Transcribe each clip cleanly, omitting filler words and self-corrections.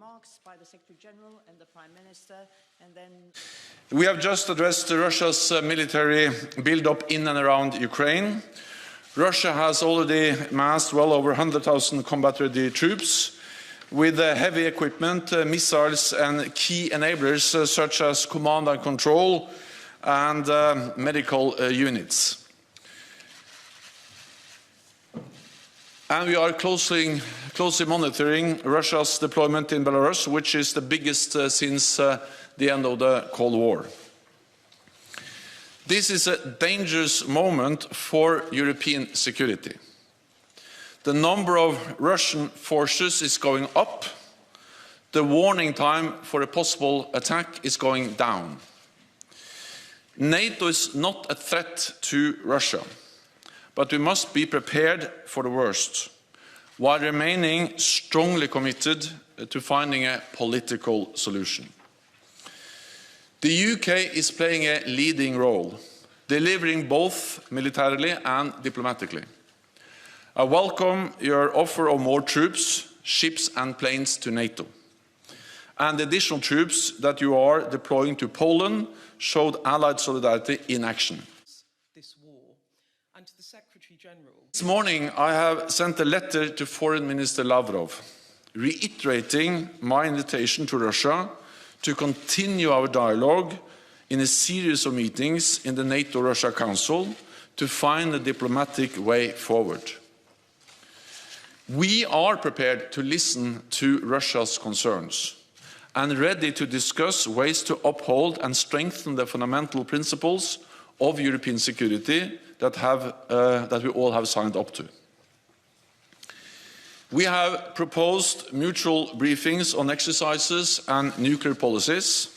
remarks by the Secretary General and the Prime Minister, and then... We have just addressed Russia's military build-up in and around Ukraine. Russia has already amassed well over 100,000 combat-ready troops with heavy equipment, missiles and key enablers such as command and control and medical units. And we are closely monitoring Russia's deployment in Belarus, which is the biggest since the end of the Cold War. This is a dangerous moment for European security. The number of Russian forces is going up. The warning time for a possible attack is going down. NATO is not a threat to Russia, but we must be prepared for the worst, while remaining strongly committed to finding a political solution. The UK is playing a leading role, delivering both militarily and diplomatically. I welcome your offer of more troops, ships and planes to NATO. And the additional troops that you are deploying to Poland showed Allied solidarity in action. This war, and to the Secretary General. This morning I have sent a letter to Foreign Minister Lavrov, reiterating my invitation to Russia to continue our dialogue in a series of meetings in the NATO-Russia Council to find a diplomatic way forward. We are prepared to listen to Russia's concerns and ready to discuss ways to uphold and strengthen the fundamental principles of European security that we all have signed up to. We have proposed mutual briefings on exercises and nuclear policies,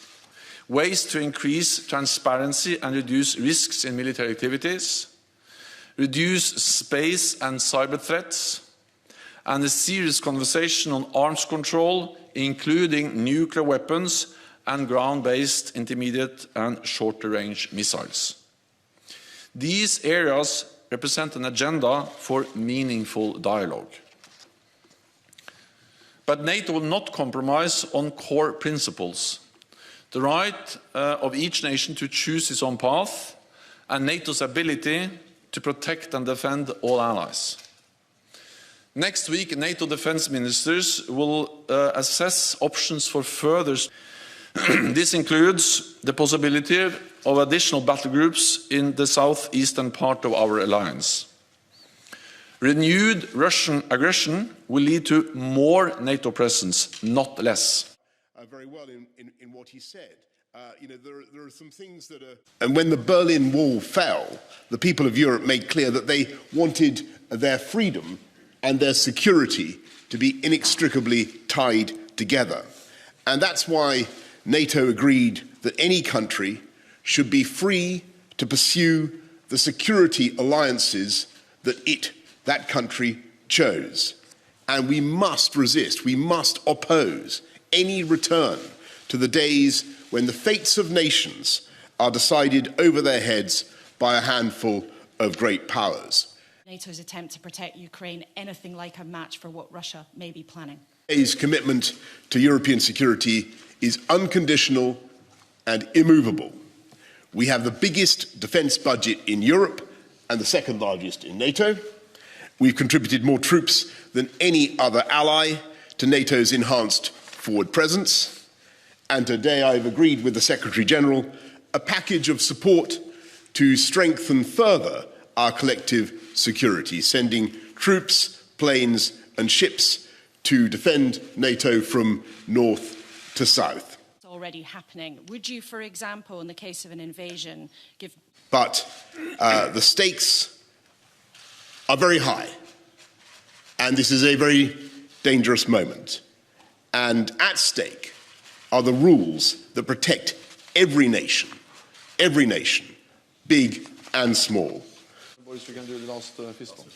ways to increase transparency and reduce risks in military activities, reduce space and cyber threats, and a serious conversation on arms control, including nuclear weapons and ground-based intermediate and shorter-range missiles. These areas represent an agenda for meaningful dialogue. But NATO will not compromise on core principles: the right of each nation to choose its own path, and NATO's ability to protect and defend all allies. Next week, NATO defense ministers will assess options for further. This includes the possibility of additional battle groups in the southeastern part of our alliance. Renewed Russian aggression will lead to more NATO presence, not less. Very well in what he said. There are some things that are... And when the Berlin Wall fell, the people of Europe made clear that they wanted their freedom and their security to be inextricably tied together. And that's why NATO agreed that any country should be free to pursue the security alliances that country chose. And we must resist, we must oppose any return to the days when the fates of nations are decided over their heads by a handful of great powers. NATO's attempt to protect Ukraine anything like a match for what Russia may be planning? NATO's commitment to European security is unconditional and immovable. We have the biggest defence budget in Europe and the second largest in NATO. We've contributed more troops than any other ally to NATO's enhanced forward presence. And today I've agreed with the Secretary General a package of support to strengthen further our collective security, sending troops, planes and ships to defend NATO from north to south. It's already happening. Would you, for example, in the case of an invasion, give... But the stakes are very high, and this is a very dangerous moment. And at stake are the rules that protect every nation, big and small. Boys, we can do the last fist bump.